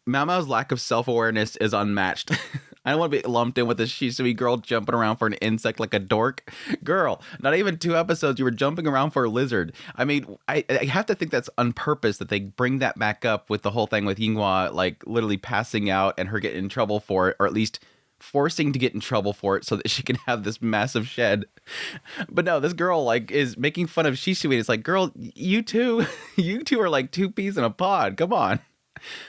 Maomao's lack of self-awareness is unmatched. I don't want to be lumped in with a Shisui girl jumping around for an insect like a dork. Girl, not even 2 episodes, you were jumping around for a lizard. I mean, I have to think that's on purpose that they bring that back up with the whole thing with Yinghua, like, literally passing out and her getting in trouble for it, or at least forcing to get in trouble for it so that she can have this massive shed. But no, this girl, like, is making fun of Shisui. It's like, girl, you two are like 2 peas in a pod. Come on.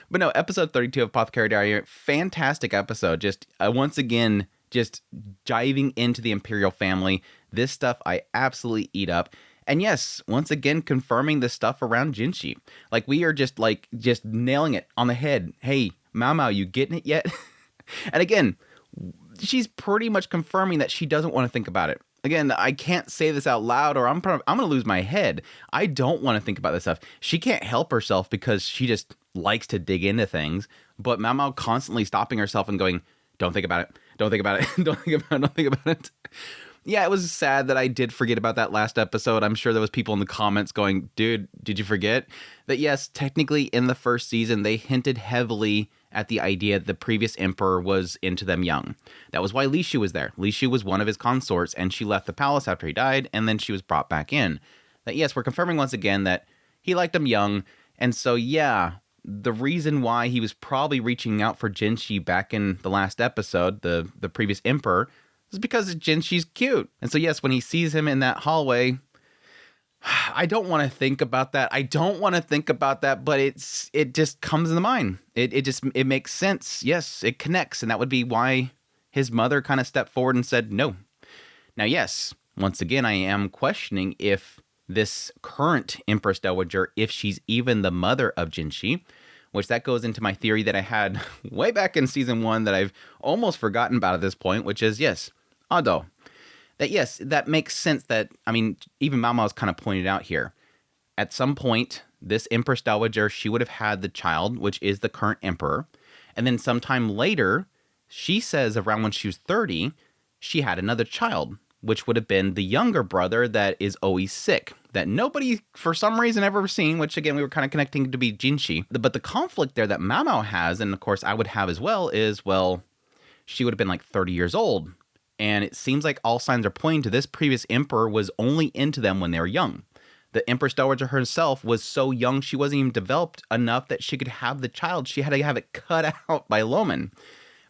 But no, episode 32 of Apothecary Diaries, fantastic episode. Just once again, just diving into the Imperial family. This stuff I absolutely eat up. And yes, once again, confirming the stuff around Jinshi. Like, we are just nailing it on the head. Hey, Maomao, you getting it yet? And again, she's pretty much confirming that she doesn't want to think about it. Again, I can't say this out loud or I'm going to lose my head. I don't want to think about this stuff. She can't help herself because she just likes to dig into things. But Maomao constantly stopping herself and going, don't think about it. Don't think about it. Don't think about it. Don't think about it. Yeah, it was sad that I did forget about that last episode. I'm sure there was people in the comments going, dude, did you forget? That yes, technically in the first season, they hinted heavily at the idea that the previous emperor was into them young. That was why Li Shu was there. Li Shu was one of his consorts, and she left the palace after he died, and then she was brought back in. That yes, we're confirming once again that he liked them young, and so yeah, the reason why he was probably reaching out for Jinshi back in the last episode, the previous emperor, is because Jinshi's cute. And so yes, when he sees him in that hallway, I don't want to think about that. But it just comes in the mind. It makes sense. Yes, it connects. And that would be why his mother kind of stepped forward and said no. Now, yes, once again, I am questioning if this current Empress Dowager, if she's even the mother of Jinshi, which that goes into my theory that I had way back in season 1 that I've almost forgotten about at this point, which is, yes, Ahduo. That, yes, that makes sense that, I mean, even Maomao's kind of pointed out here. At some point, this Empress Dowager, she would have had the child, which is the current emperor. And then sometime later, she says around when she was 30, she had another child, which would have been the younger brother that is always sick, that nobody, for some reason, ever seen, which, again, we were kind of connecting to be Jinshi. But the conflict there that Maomao has, and of course I would have as well, is, well, she would have been like 30 years old. And it seems like all signs are pointing to this previous emperor was only into them when they were young. The Empress Dowager herself was so young, she wasn't even developed enough that she could have the child. She had to have it cut out by Loman.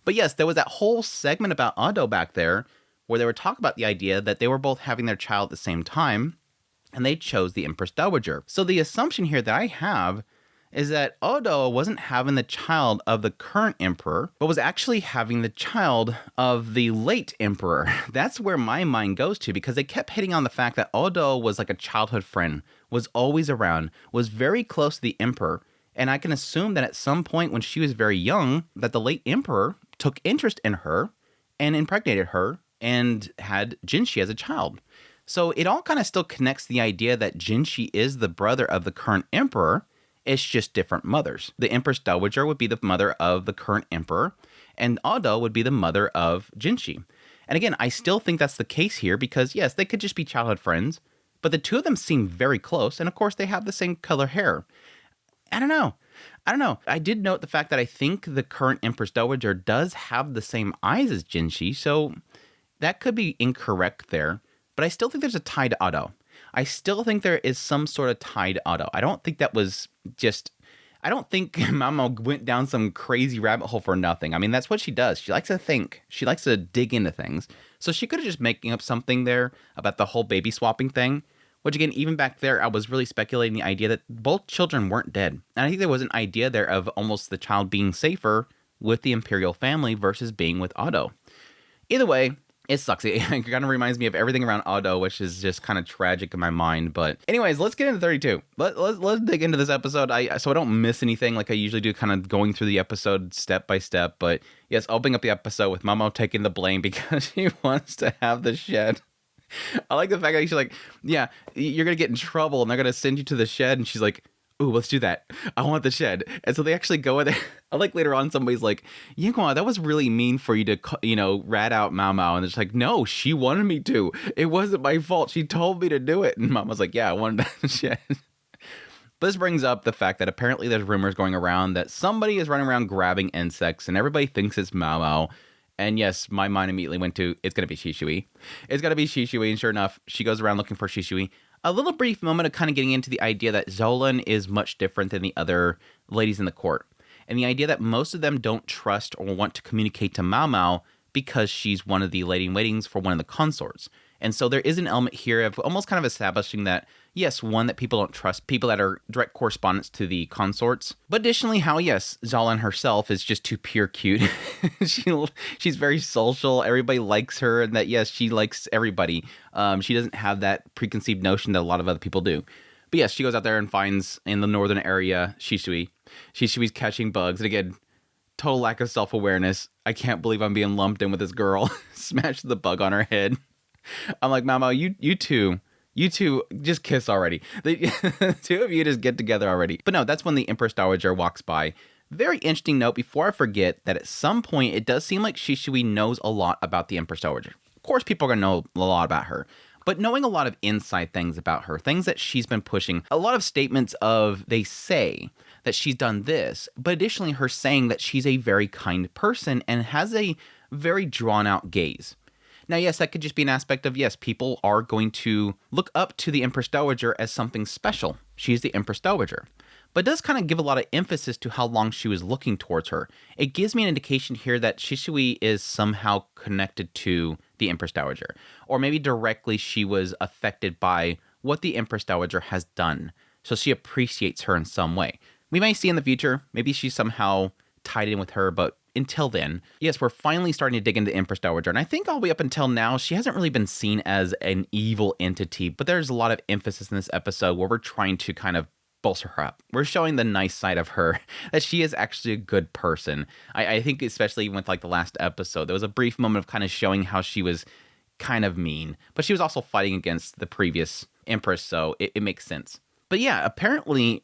But yes, there was that whole segment about Ahduo back there where they were talking about the idea that they were both having their child at the same time, and they chose the Empress Dowager. So the assumption here that I have is that Ahduo wasn't having the child of the current emperor, but was actually having the child of the late emperor. That's where my mind goes to, because they kept hitting on the fact that Ahduo was like a childhood friend, was always around, was very close to the emperor. And I can assume that at some point when she was very young, that the late emperor took interest in her and impregnated her and had Jinshi as a child. So it all kind of still connects the idea that Jinshi is the brother of the current emperor. It's just different mothers. The Empress Dowager would be the mother of the current emperor, and Ahduo would be the mother of Jinshi. And again, I still think that's the case here because, yes, they could just be childhood friends, but the two of them seem very close, and of course they have the same color hair. I don't know. I did note the fact that I think the current Empress Dowager does have the same eyes as Jinshi, so that could be incorrect there, but I still think there's a tie to Ahduo. I still think there is some sort of tie to Ahduo. I don't think that was just... I don't think Maomao went down some crazy rabbit hole for nothing. I mean, that's what she does. She likes to think. She likes to dig into things. So she could have just making up something there about the whole baby swapping thing, which again, even back there, I was really speculating the idea that both children weren't dead. And I think there was an idea there of almost the child being safer with the Imperial family versus being with Ahduo. Either way, it sucks. It kind of reminds me of everything around Ahduo, which is just kind of tragic in my mind. But anyways, let's get into 32. Let's dig into this episode so I don't miss anything like I usually do, kind of going through the episode step by step. But yes, opening up the episode with Maomao taking the blame because she wants to have the shed. I like the fact that she's like, yeah, you're going to get in trouble and they're going to send you to the shed. And she's like, ooh, let's do that. I want the shed. And so they actually go in there. I like later on somebody's like, Yinghua, that was really mean for you to, rat out Maomao. And it's like, no, she wanted me to. It wasn't my fault. She told me to do it. And Mama's like, yeah, I wanted the shed. But this brings up the fact that apparently there's rumors going around that somebody is running around grabbing insects, and everybody thinks it's Maomao. And yes, my mind immediately went to, it's going to be Shisui. It's going to be Shisui, and sure enough, she goes around looking for Shisui. A little brief moment of kind of getting into the idea that Xiaolan is much different than the other ladies in the court. And the idea that most of them don't trust or want to communicate to Maomao because she's one of the lady-in-waitings for one of the consorts. And so there is an element here of almost kind of establishing that, yes, one, that people don't trust people that are direct correspondents to the consorts. But additionally, how, yes, Xiaolan herself is just too pure cute. She's very social. Everybody likes her, and that, yes, she likes everybody. She doesn't have that preconceived notion that a lot of other people do. But yes, she goes out there and finds, in the northern area, Shisui. Shisui's catching bugs. And again, total lack of self-awareness. I can't believe I'm being lumped in with this girl. Smash the bug on her head. I'm like, Maomao, you two, just kiss already. The two of you just get together already. But no, that's when the Empress Dowager walks by. Very interesting note, before I forget, that at some point, it does seem like Shisui knows a lot about the Empress Dowager. Of course, people are going to know a lot about her. But knowing a lot of inside things about her, things that she's been pushing, a lot of statements of, they say that she's done this, but additionally her saying that she's a very kind person and has a very drawn out gaze. Now, yes, that could just be an aspect of, yes, people are going to look up to the Empress Dowager as something special. She's the Empress Dowager. But it does kind of give a lot of emphasis to how long she was looking towards her. It gives me an indication here that Shisui is somehow connected to the Empress Dowager. Or maybe directly she was affected by what the Empress Dowager has done. So she appreciates her in some way. We may see in the future, maybe she's somehow tied in with her, but until then, yes, we're finally starting to dig into Empress Dowager. And I think all the way up until now, she hasn't really been seen as an evil entity, but there's a lot of emphasis in this episode where we're trying to kind of bolster her up. We're showing the nice side of her, that she is actually a good person. I think especially with like the last episode, there was a brief moment of kind of showing how she was kind of mean, but she was also fighting against the previous Empress, so it makes sense. But yeah, apparently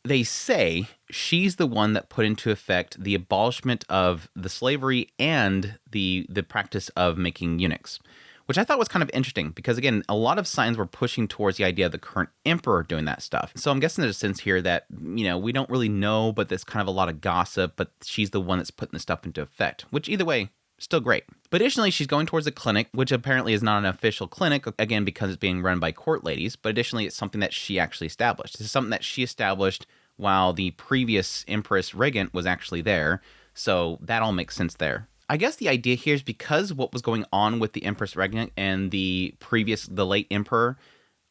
they say she's the one that put into effect the abolishment of the slavery and the practice of making eunuchs, which I thought was kind of interesting because, again, a lot of signs were pushing towards the idea of the current emperor doing that stuff. So I'm guessing there's a sense here that, you know, we don't really know, but there's kind of a lot of gossip, but she's the one that's putting the stuff into effect, which either way, still great. But additionally, she's going towards a clinic, which apparently is not an official clinic, again, because it's being run by court ladies, but additionally, it's something that she actually established. This is something that she established while the previous Empress Regent was actually there, so that all makes sense there. I guess the idea here is because what was going on with the Empress Regent and the late Emperor,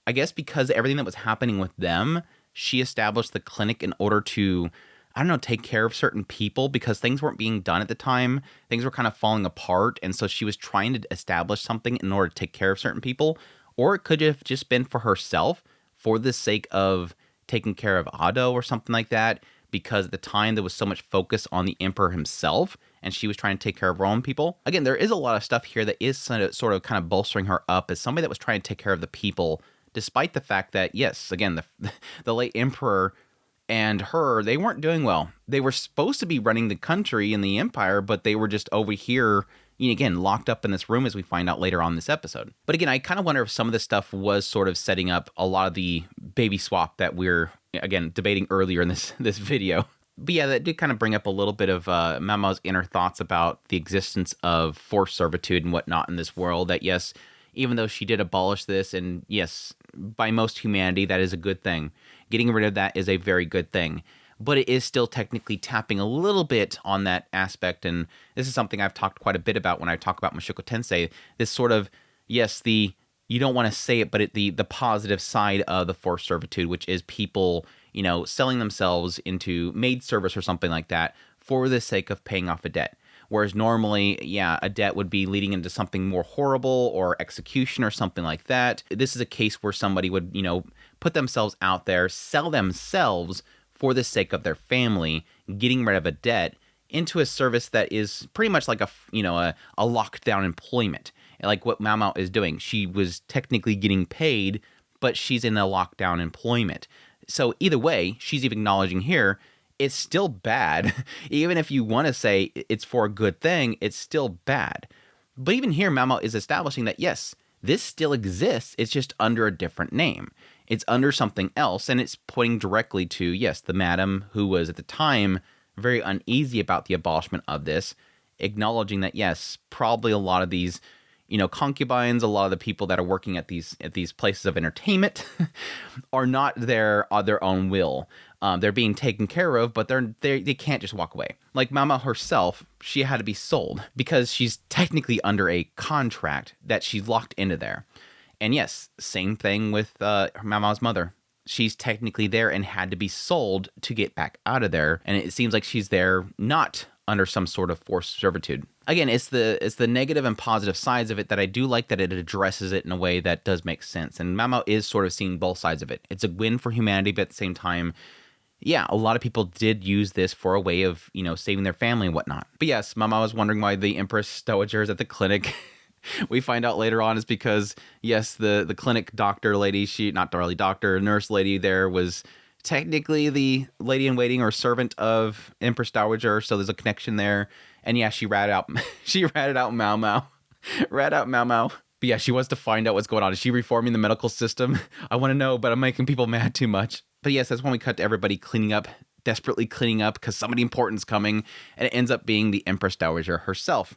I guess because everything that was happening with them, she established the clinic in order to, I don't know, take care of certain people because things weren't being done at the time. Things were kind of falling apart, and so she was trying to establish something in order to take care of certain people, or it could have just been for herself for the sake of taking care of Ahduo or something like that, because at the time there was so much focus on the emperor himself and she was trying to take care of her own people. Again, there is a lot of stuff here that is sort of kind of bolstering her up as somebody that was trying to take care of the people, despite the fact that, yes, again, the late emperor and her, they weren't doing well. They were supposed to be running the country and the empire, but they were just over here, again, locked up in this room as we find out later on in this episode. But again, I kind of wonder if some of this stuff was sort of setting up a lot of the baby swap that we're, again, debating earlier in this video. But yeah, that did kind of bring up a little bit of Maomao's inner thoughts about the existence of forced servitude and whatnot in this world. That yes, even though she did abolish this, and yes, by most humanity, that is a good thing. Getting rid of that is a very good thing. But it is still technically tapping a little bit on that aspect. And this is something I've talked quite a bit about when I talk about Mushoku Tensei. This sort of, yes, you don't want to say it, but the positive side of the forced servitude, which is people, selling themselves into maid service or something like that for the sake of paying off a debt. Whereas normally, yeah, a debt would be leading into something more horrible or execution or something like that. This is a case where somebody would, put themselves out there, sell themselves for the sake of their family, getting rid of a debt into a service that is pretty much like a locked-down employment, like what Maomao is doing. She was technically getting paid, but she's in a lockdown employment. So either way, she's even acknowledging here, it's still bad. Even if you want to say it's for a good thing, it's still bad. But even here, Maomao is establishing that, yes, this still exists. It's just under a different name. It's under something else, and it's pointing directly to, yes, the madam who was at the time very uneasy about the abolishment of this, acknowledging that, yes, probably a lot of these, concubines, a lot of the people that are working at these places of entertainment are not there on their own will. They're being taken care of, but they can't just walk away. Like Maomao herself, she had to be sold because she's technically under a contract that she's locked into there. And yes, same thing with Maomao's mother. She's technically there and had to be sold to get back out of there. And it seems like she's there not under some sort of forced servitude. Again, it's the negative and positive sides of it that I do like, that it addresses it in a way that does make sense. And Maomao is sort of seeing both sides of it. It's a win for humanity, but at the same time, yeah, a lot of people did use this for a way of, saving their family and whatnot. But yes, Maomao was wondering why the Empress Dowager is at the clinic. We find out later on is because, yes, the clinic doctor lady, not really doctor, nurse lady there was technically the lady in waiting or servant of Empress Dowager, so there's a connection there. And yeah, she ratted out Maomao. Rat out Maomao. But yeah, she wants to find out what's going on. Is she reforming the medical system? I want to know, but I'm making people mad too much. But yes, that's when we cut to everybody cleaning up, desperately cleaning up because somebody important's coming, and it ends up being the Empress Dowager herself.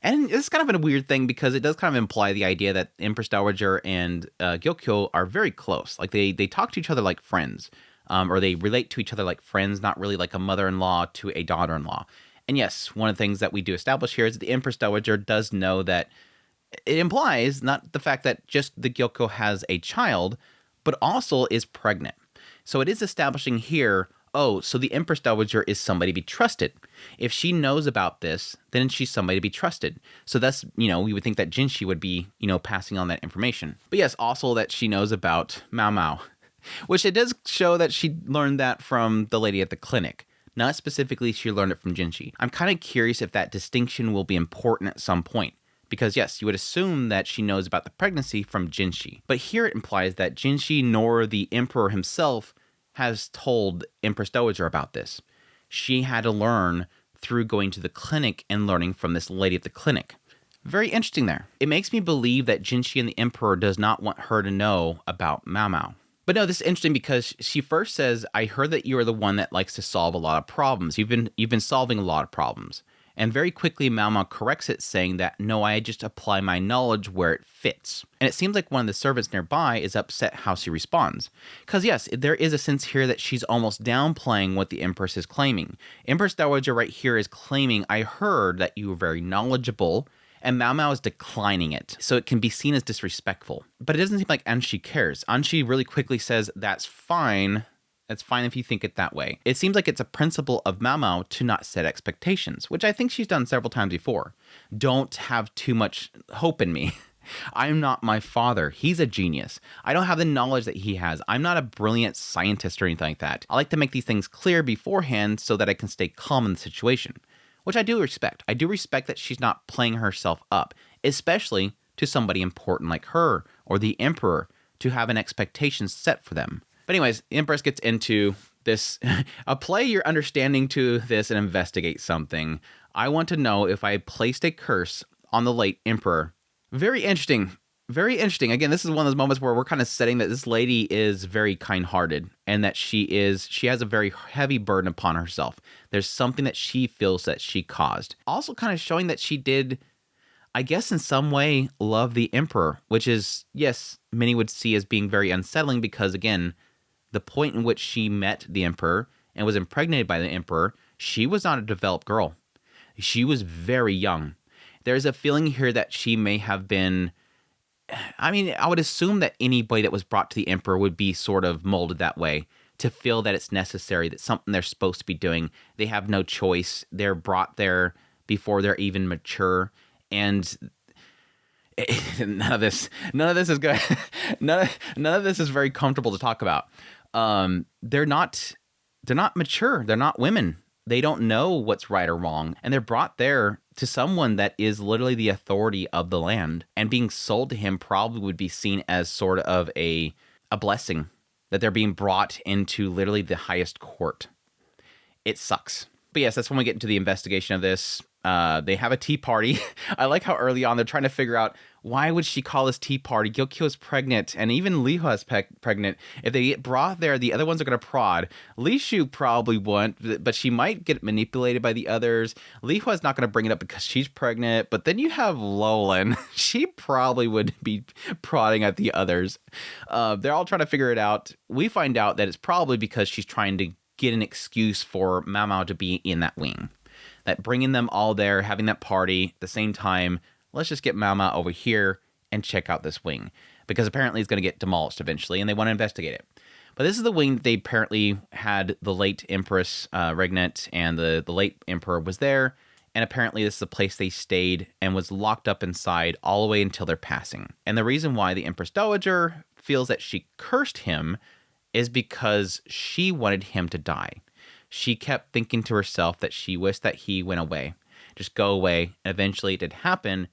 And it's kind of a weird thing because it does kind of imply the idea that Empress Dowager and Gyokuyou are very close. Like they talk to each other like friends, or they relate to each other like friends, not really like a mother-in-law to a daughter-in-law. And yes, one of the things that we do establish here is that the Empress Dowager does know that it implies not the fact that just the Gyokuyou has a child, but also is pregnant. So it is establishing here, so the Empress Dowager is somebody to be trusted. If she knows about this, then she's somebody to be trusted. So that's, we would think that Jinshi would be, passing on that information. But yes, also that she knows about Maomao, which it does show that she learned that from the lady at the clinic. Not specifically she learned it from Jinshi. I'm kind of curious if that distinction will be important at some point. Because yes, you would assume that she knows about the pregnancy from Jinshi. But here it implies that Jinshi nor the Emperor himself has told Empress Dowager about this. She had to learn through going to the clinic and learning from this lady at the clinic. Very interesting there. It makes me believe that Jinshi and the Emperor does not want her to know about Maomao. But no, this is interesting because she first says, I heard that you are the one that likes to solve a lot of problems. You've been solving a lot of problems. And very quickly, Maomao corrects it, saying that, no, I just apply my knowledge where it fits. And it seems like one of the servants nearby is upset how she responds. Because yes, there is a sense here that she's almost downplaying what the Empress is claiming. Empress Dowager right here is claiming, I heard that you were very knowledgeable, and Maomao is declining it. So it can be seen as disrespectful. But it doesn't seem like Anshi cares. Anshi really quickly says, that's fine. That's fine if you think it that way. It seems like it's a principle of Maomao to not set expectations, which I think she's done several times before. Don't have too much hope in me. I'm not my father. He's a genius. I don't have the knowledge that he has. I'm not a brilliant scientist or anything like that. I like to make these things clear beforehand so that I can stay calm in the situation, which I do respect. I do respect that she's not playing herself up, especially to somebody important like her or the Emperor, to have an expectation set for them. But anyways, the Empress gets into this, apply your understanding to this and investigate something. I want to know if I placed a curse on the late Emperor. Very interesting. Very interesting. Again, this is one of those moments where we're kind of setting that this lady is very kind-hearted and that she has a very heavy burden upon herself. There's something that she feels that she caused. Also kind of showing that she did, I guess in some way, love the Emperor, which is, yes, many would see as being very unsettling because, again, the point in which she met the Emperor and was impregnated by the Emperor, she was not a developed girl. She was very young. There's a feeling here that she may have been, I would assume that anybody that was brought to the Emperor would be sort of molded that way, to feel that it's necessary, that something they're supposed to be doing. They have no choice. They're brought there before they're even mature. And none of this is good. None of this is very comfortable to talk about. They're not mature. They're not women. They don't know what's right or wrong. And they're brought there to someone that is literally the authority of the land. And being sold to him probably would be seen as sort of a blessing, that they're being brought into literally the highest court. It sucks. But yes, that's when we get into the investigation of this. They have a tea party. I like how early on they're trying to figure out Why would she call this tea party? Gyokuyou is pregnant, and even Lihua is pregnant. If they get brought there, the other ones are going to prod. Lishu probably won't, but she might get manipulated by the others. Lihua is not going to bring it up because she's pregnant, but then you have Lolan. She probably would be prodding at the others. They're all trying to figure it out. We find out that it's probably because she's trying to get an excuse for Maomao to be in that wing. That bringing them all there, having that party at the same time, let's just get Maomao over here and check out this wing. Because apparently it's going to get demolished eventually, and they want to investigate it. But this is the wing that they apparently had the late Empress regnant, and the late Emperor was there. And apparently this is the place they stayed and was locked up inside all the way until their passing. And the reason why the Empress Dowager feels that she cursed him is because she wanted him to die. She kept thinking to herself that she wished that he went away. Just go away. And eventually it did happen.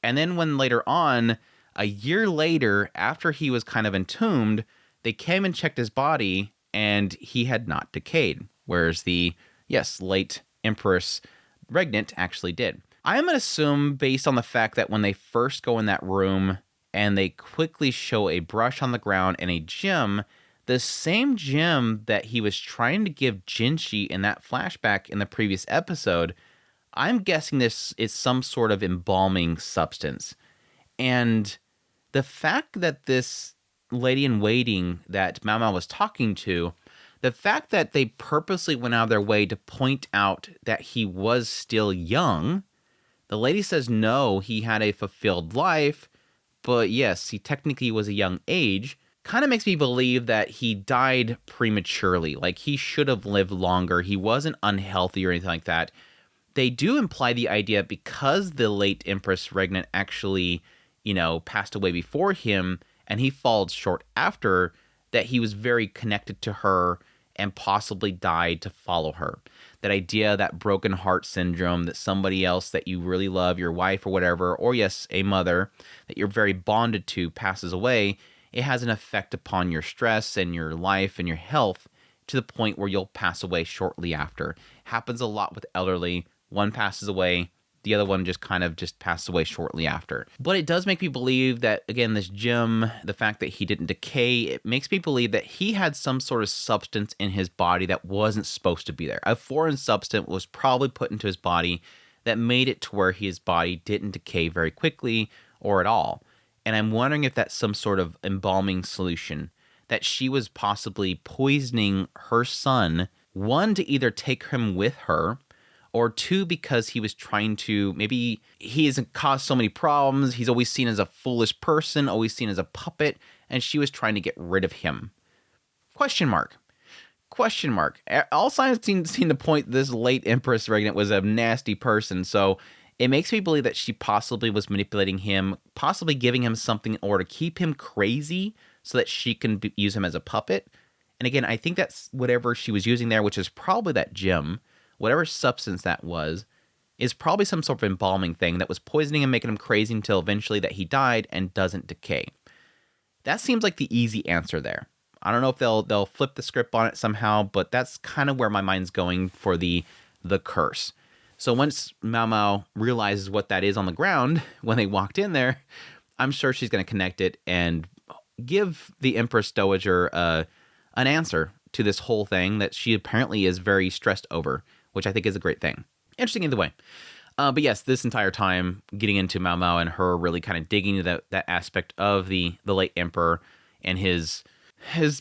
And then when later on, a year later, after he was kind of entombed, they came and checked his body and he had not decayed. Whereas the, late Empress regnant actually did. I'm going to assume, based on the fact that when they first go in that room and they quickly show a brush on the ground and a gem, the same gem that he was trying to give Jinshi in that flashback in the previous episode, I'm guessing this is some sort of embalming substance. And the fact that this lady in waiting that Maomao was talking to, the fact that they purposely went out of their way to point out that he was still young, the lady says no, he had a fulfilled life, but yes, he technically was a young age, kind of makes me believe that he died prematurely. Like, he should have lived longer. He wasn't unhealthy or anything like that. They do imply the idea because the late Empress regnant actually, passed away before him and he followed short after, that he was very connected to her and possibly died to follow her. That idea, that broken heart syndrome, that somebody else that you really love, your wife or whatever, or yes, a mother that you're very bonded to passes away, it has an effect upon your stress and your life and your health to the point where you'll pass away shortly after. Happens a lot with elderly. One passes away, the other one just passes away shortly after. But it does make me believe that, again, this gem, the fact that he didn't decay, it makes me believe that he had some sort of substance in his body that wasn't supposed to be there. A foreign substance was probably put into his body that made it to where his body didn't decay very quickly or at all. And I'm wondering if that's some sort of embalming solution, that she was possibly poisoning her son, one, to either take him with her, or two, because he was trying to, maybe he hasn't caused so many problems, he's always seen as a foolish person, always seen as a puppet, and she was trying to get rid of him. Question mark. All signs seem to point this late Empress regnant was a nasty person, so it makes me believe that she possibly was manipulating him, possibly giving him something in order to keep him crazy so that she can use him as a puppet. And again, I think that's whatever she was using there, which is probably that gem, whatever substance that was, is probably some sort of embalming thing that was poisoning him, making him crazy until eventually that he died and doesn't decay. That seems like the easy answer there. I don't know if they'll flip the script on it somehow, but that's kind of where my mind's going for the curse. So once Maomao realizes what that is on the ground, when they walked in there, I'm sure she's going to connect it and give the Empress Dowager an answer to this whole thing that she apparently is very stressed over, which I think is a great thing. Interesting either way. But yes, this entire time, getting into Maomao and her really kind of digging into that aspect of the late Emperor and his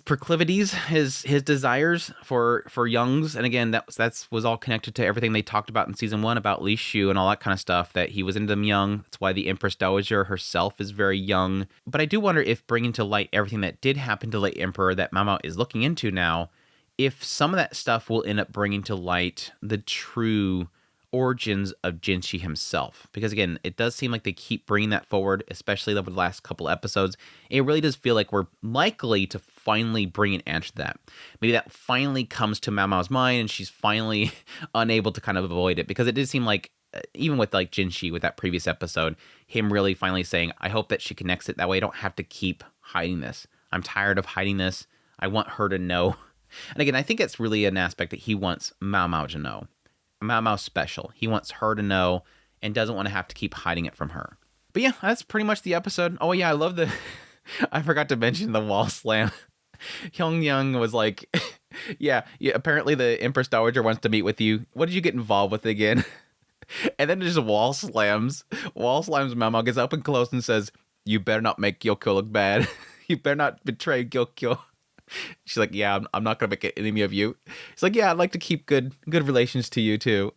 proclivities, his desires for youngs, and again, that was all connected to everything they talked about in season 1 about Li Shu and all that kind of stuff, that he was into them young. That's why the Empress Dowager herself is very young. But I do wonder if bringing to light everything that did happen to late Emperor that Maomao is looking into now, if some of that stuff will end up bringing to light the true origins of Jinshi himself. Because again, it does seem like they keep bringing that forward, especially over the last couple episodes. It really does feel like we're likely to finally bring an answer to that. Maybe that finally comes to Maomao's mind and she's finally unable to kind of avoid it. Because it did seem like, even with like Jinshi with that previous episode, him really finally saying, I hope that she connects it. That way I don't have to keep hiding this. I'm tired of hiding this. I want her to know. And again, I think it's really an aspect that he wants Maomao to know. Maomao's special. He wants her to know and doesn't want to have to keep hiding it from her. But But yeah, that's pretty much the episode. Oh yeah, I love the I forgot to mention the wall slam. Young was like, yeah, apparently the Empress Dowager wants to meet with you. What did you get involved with again? And then just wall slams. Wall slams Maomao, gets up and close and says, you better not make Gyokuyou look bad. You better not betray Gyokuyou. She's like, yeah, I'm not going to make an enemy of you. He's like, yeah, I'd like to keep good relations to you too.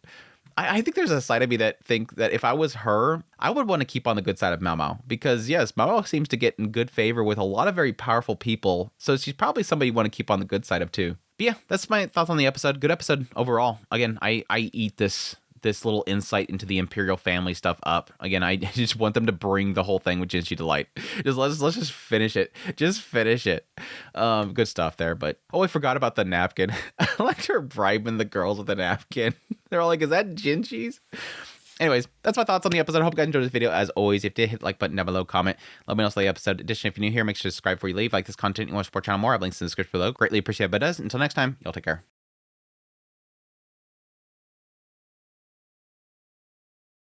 I think there's a side of me that think that if I was her, I would want to keep on the good side of Maomao. Because yes, Maomao seems to get in good favor with a lot of very powerful people. So she's probably somebody you want to keep on the good side of too. But yeah, that's my thoughts on the episode. Good episode overall. Again, I eat this little insight into the Imperial Family stuff up. Again, I just want them to bring the whole thing with Jinshi to light. Let's just finish it. Just finish it. Good stuff there. But I forgot about the napkin. I liked her bribing the girls with the napkin. They're all like, is that Jinshi's? Anyways, that's my thoughts on the episode. I hope you guys enjoyed this video. As always, if you did, hit the like button down below, comment, let me know the episode. Additionally, if you're new here, make sure to subscribe before you leave. Like this content, you want to support the channel more, I have links in the description below. Greatly appreciate it, but until next time, y'all take care.